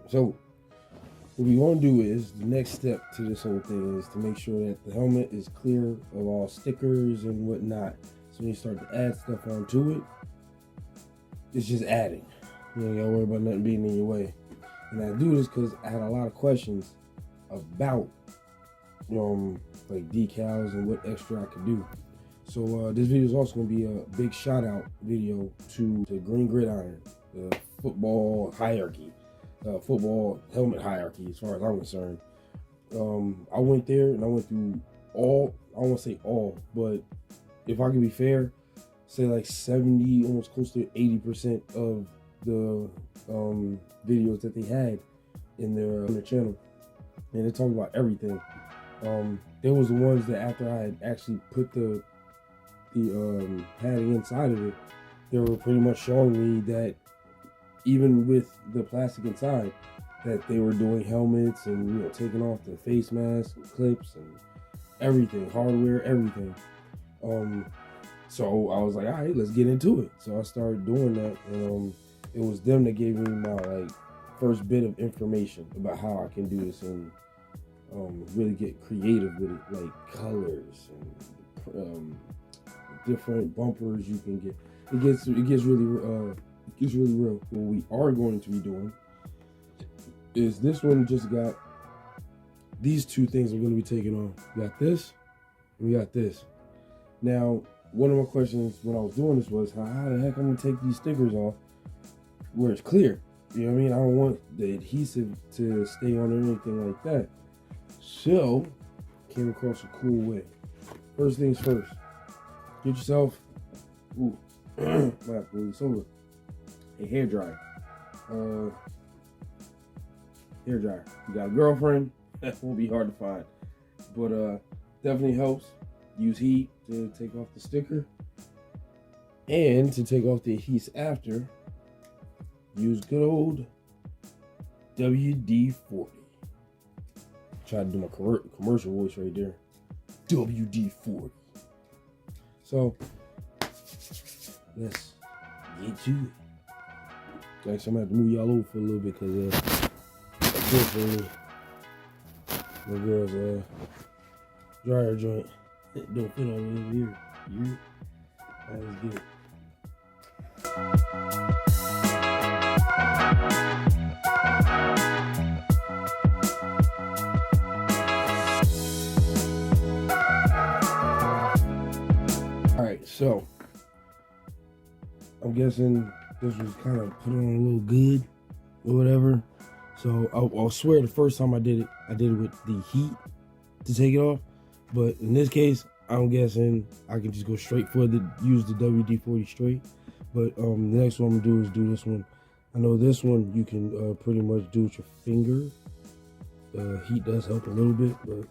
So what we want to do is, the next step to this whole thing is to make sure that the helmet is clear of all stickers and whatnot. So when you start to add stuff onto it, it's just adding. You ain't gotta worry about nothing being in your way. And I do this because I had a lot of questions about like decals and what extra I could do. So this video is also gonna be a big shout out video to the Green Gridiron, the football hierarchy, football helmet hierarchy as far as I'm concerned. I went there and I went through all, I don't want to say all, but if I can be fair, say like 70, almost close to 80% of the videos that they had in their channel, and they talked about everything. There was the ones that after I had actually put the padding inside of it, they were pretty much showing me that even with the plastic inside, that they were doing helmets and taking off the face masks and clips and everything, hardware, everything. So I was like, all right, let's get into it. So I started doing that, and it was them that gave me my like first bit of information about how I can do this and really get creative with it, like colors and different bumpers you can get. It gets really real. What we are going to be doing is this one just got these two things I'm going to be taking on. We got this, and we got this. Now, one of my questions when I was doing this was how the heck I'm going to take these stickers off where it's clear. You know what I mean? I don't want the adhesive to stay on or anything like that. So, came across a cool way. First things first, get yourself, might have to move this over, a hair dryer. Hair dryer. You got a girlfriend, that won't be hard to find. But definitely helps. Use heat to take off the sticker. And to take off the adhesive after, use good old WD-40. Try to do my commercial voice right there. WD-40. So, let's get to it. Actually, I'm gonna have to move y'all over for a little bit because unfortunately, my girl's dryer joint don't fit all the way over here. Alright, let's get it. Alright, so I'm guessing this was kind of put on a little good or whatever. So I'll swear the first time I did it with the heat to take it off. But in this case, I'm guessing I can just go straight for use the WD-40 straight. But the next one I'm gonna do is do this one. I know this one you can pretty much do with your finger. Heat does help a little bit, but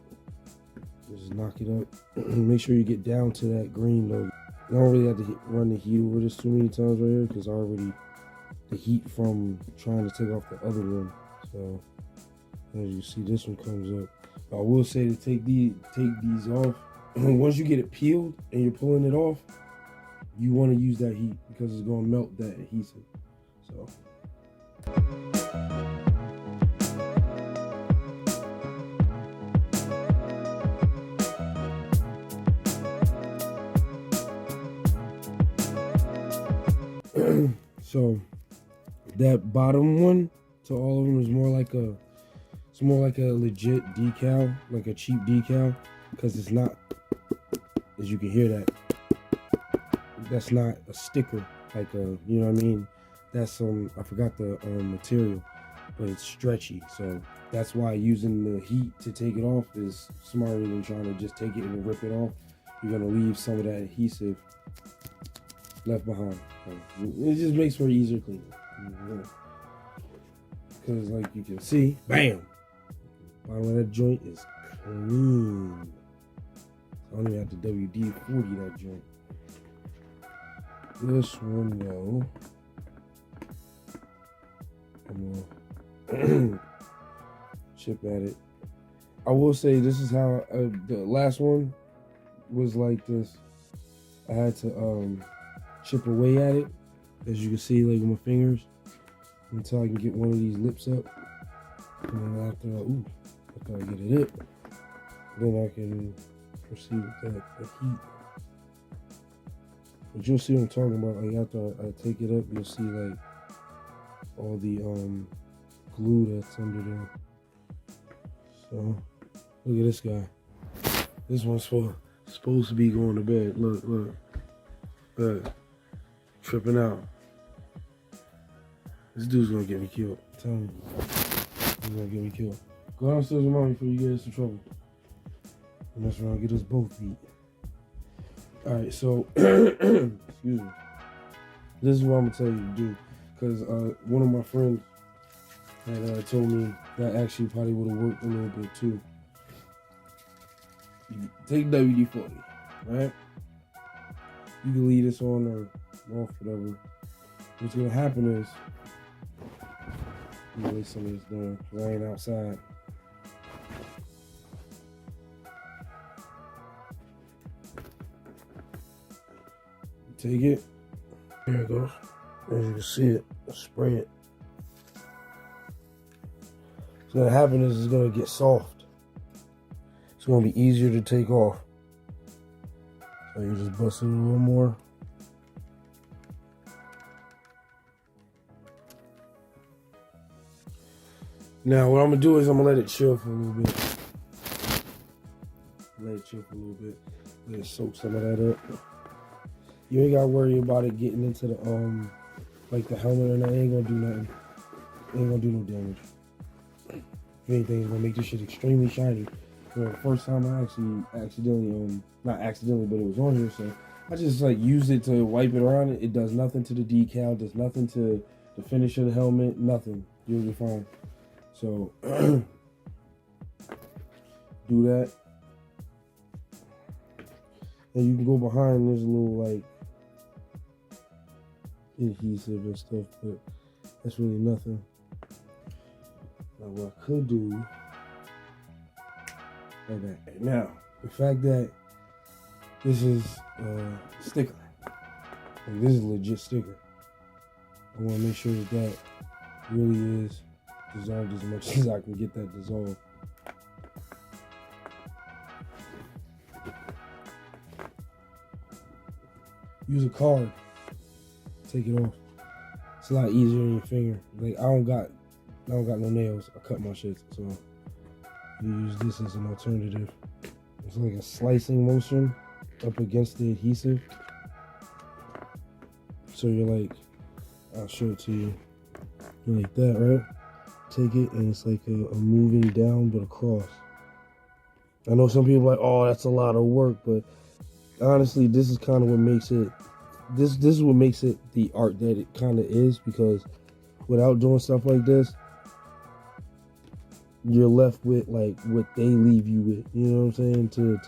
just knock it up. Make sure you get down to that green though. I don't really have to run the heat over this too many times right here because already the heat from trying to take off the other one. So as you see, this one comes up. I will say to take these off. Once you get it peeled and you're pulling it off, you want to use that heat because it's going to melt that adhesive. So. So that bottom one to all of them is more like a legit decal, like a cheap decal, because it's not, as you can hear that, that's not a sticker, like a, you know what I mean? That's I forgot the material, but it's stretchy. So that's why using the heat to take it off is smarter than trying to just take it and rip it off. You're gonna leave some of that adhesive left behind. So it just makes for easier cleaning. Because like you can see, bam, bottom of that joint is clean. I don't even have to WD-40 that joint. This one though, I'm gonna chip at it. I will say this is how the last one was like this. I had to chip away at it, as you can see, like with my fingers, until I can get one of these lips up. And then after I get it up, then I can proceed with the heat. But you'll see what I'm talking about. Like after I take it up, you'll see like all the glue that's under there. So look at this guy. This one's supposed to be going to bed. Look, tripping out. This dude's gonna get me killed. I'm telling you, he's gonna get me killed. Go downstairs with mommy before you get us in trouble. And that's around, get us both beat. All right, so excuse me. This is what I'm gonna tell you to do, because one of my friends had told me that actually probably would have worked a little bit too. You take WD-40, right? You can leave this on or off, whatever. What's gonna happen is, let me lay some of this down, because I ain't outside. Take it. There it goes. As you can see it, spray it. What's gonna happen is it's gonna get soft. It's gonna be easier to take off. So you just bust it a little more. Now what I'm gonna do is I'm gonna let it chill for a little bit. Let it chill for a little bit. Let it soak some of that up. You ain't gotta worry about it getting into the like the helmet or nothing. It ain't gonna do nothing. It ain't gonna do no damage. If anything, it's gonna make this shit extremely shiny. For the first time I actually accidentally, not accidentally, but it was on here, so I just like used it to wipe it around it. It does nothing to the decal, does nothing to the finish of the helmet, nothing. You'll be fine. So do that. And you can go behind, there's a little like adhesive and stuff, but that's really nothing. Now what I could do, like that. Now, the fact that this is a sticker, like this is a legit sticker, I want to make sure that that really is dissolved as much as I can get that dissolved. Use a card. Take it off. It's a lot easier than your finger. Like I don't got no nails. I cut my shit, so you use this as an alternative. It's like a slicing motion up against the adhesive. So you're like, I'll show it to you. You're like that, right? Take it and it's like a moving down but across. I know some people are like, oh, that's a lot of work, but honestly, this is kind of what makes it. This is what makes it the art that it kind of is, because without doing stuff like this, you're left with like what they leave you with. You know what I'm saying? To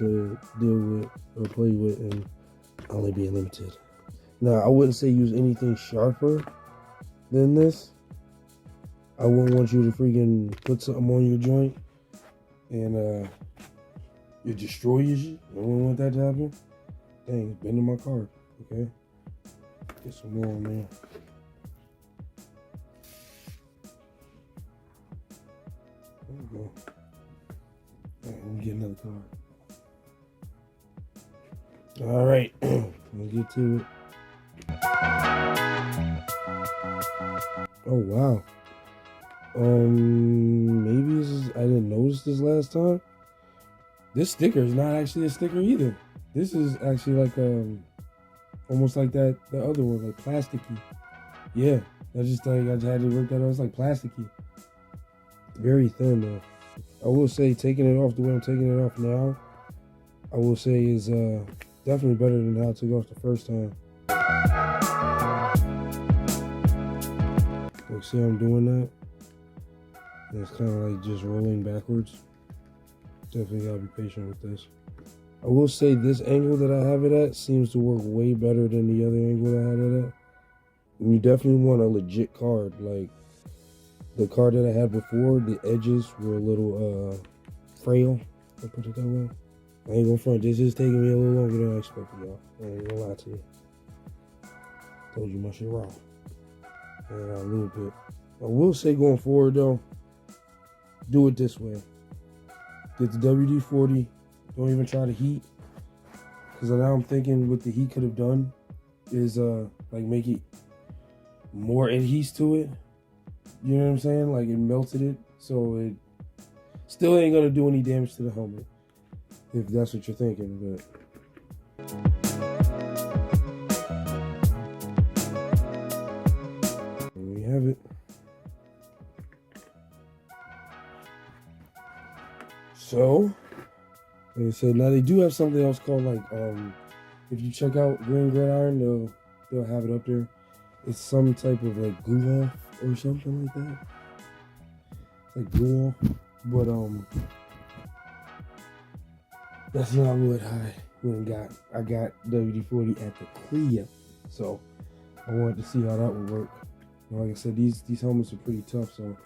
deal with or play with, and only being limited. Now, I wouldn't say use anything sharper than this. I wouldn't want you to freaking put something on your joint and it destroy your shit. I wouldn't want that to happen. Dang, it's bending my card. Okay. Get some more on there. There we go. All right, let me get another card. All right, let's get to it. Oh wow. Maybe this is, I didn't notice this last time. This sticker is not actually a sticker either. This is actually like almost like the other one, like plasticky. Yeah, I just thought I just had to work that out. It's like plasticky. Very thin though. I will say taking it off the way I'm taking it off now, I will say is definitely better than how I took it off the first time. Like, see how I'm doing that? And it's kind of like just rolling backwards. Definitely gotta be patient with this. I will say this angle that I have it at seems to work way better than the other angle that I had it at. And you definitely want a legit card. Like the card that I had before, the edges were a little frail. I'll put it that way. I ain't gonna front. This is taking me a little longer than I expected, y'all. I ain't gonna lie to you. Told you my shit raw. And a little bit. I will say going forward though, do it this way. Get the WD-40. Don't even try to heat. Because now I'm thinking what the heat could have done is like make it more adhesive to it. You know what I'm saying? Like it melted it. So it still ain't going to do any damage to the helmet. If that's what you're thinking. But there we have it. So, like I said, now they do have something else called like if you check out Green Gridiron, they'll have it up there. It's some type of like glue off or something like that. It's like glue off, but that's not what I went and got. I got WD-40 at the Clea, so I wanted to see how that would work. And like I said, these helmets are pretty tough, so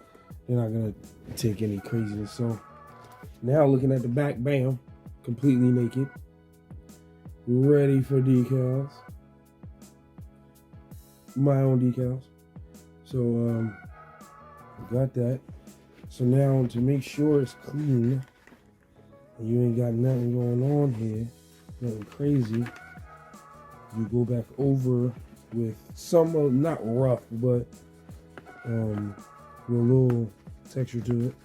they're not gonna take any craziness. So now looking at the back, bam, completely naked, ready for decals. My own decals. So got that. So now to make sure it's clean and you ain't got nothing going on here, nothing crazy, you go back over with some not rough, but with a little texture to it.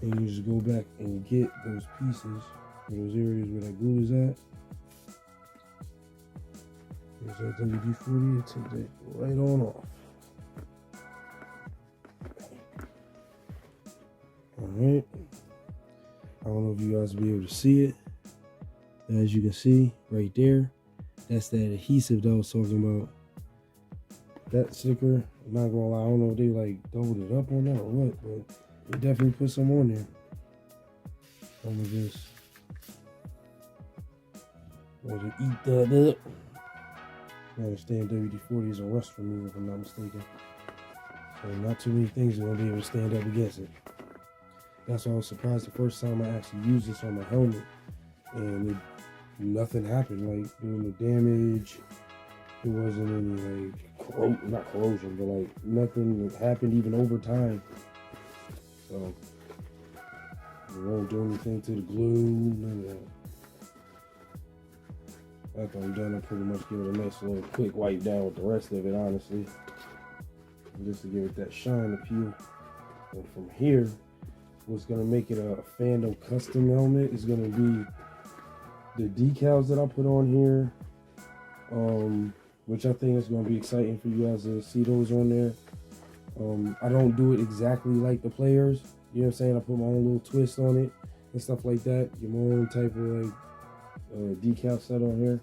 And you just go back and get those pieces, those areas where that glue is at. There's that WD-40, take that right on off. Alright. I don't know if you guys will be able to see it. As you can see right there, that's that adhesive that I was talking about. That sticker, I'm not gonna lie, I don't know if they like doubled it up on that or what, but they definitely put some on there. I'm gonna just eat that up. I understand WD-40 is a rust remover if I'm not mistaken. So not too many things are gonna be able to stand up against it. That's why I was surprised the first time I actually used this on my helmet, and nothing happened. Like there was no damage. There wasn't any like not corrosion, but like nothing happened even over time. So it won't do anything to the glue, none of that. After I'm done, I'll pretty much give it a nice little quick wipe down with the rest of it, honestly. Just to give it that shine appeal. And from here, what's gonna make it a fandom custom helmet is gonna be the decals that I put on here. Which I think is gonna be exciting for you guys to see those on there. I don't do it exactly like the players. You know what I'm saying? I put my own little twist on it and stuff like that. Get my own type of like decal set on here.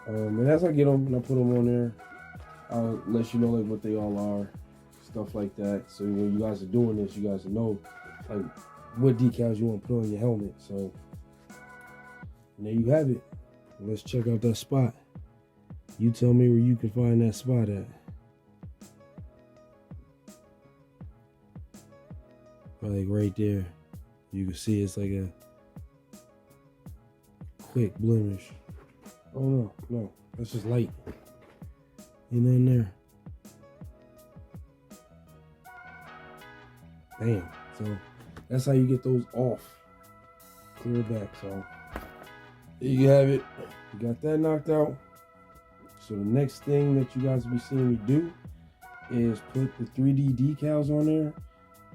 And as I get them and I put them on there, I'll let you know like what they all are, stuff like that. So when you guys are doing this, you guys know like what decals you want to put on your helmet. So and there you have it. Let's check out that spot. You tell me where you can find that spot at. Like right there. You can see it's like a quick blemish. Oh no, that's just light. Ain't nothing there. Bam. So that's how you get those off. Clear back. So there you have it. You got that knocked out. So the next thing that you guys will be seeing me do is put the 3D decals on there.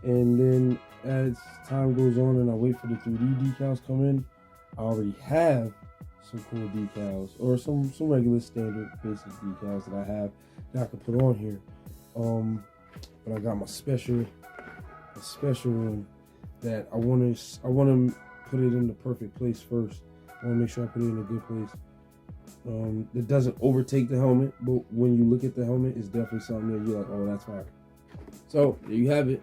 And then as time goes on and I wait for the 3D decals come in, I already have some cool decals or some regular standard basic decals that I have that I can put on here. But I got my special one that I want to put it in the perfect place first. I want to make sure I put it in a good place. It doesn't overtake the helmet, but when you look at the helmet, it's definitely something that you're like, oh, that's fire. So there you have it.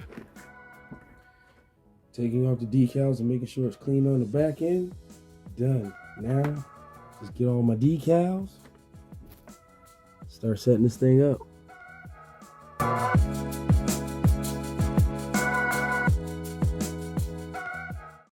Taking off the decals and making sure it's clean on the back end. Done. Now, just get all my decals. Start setting this thing up.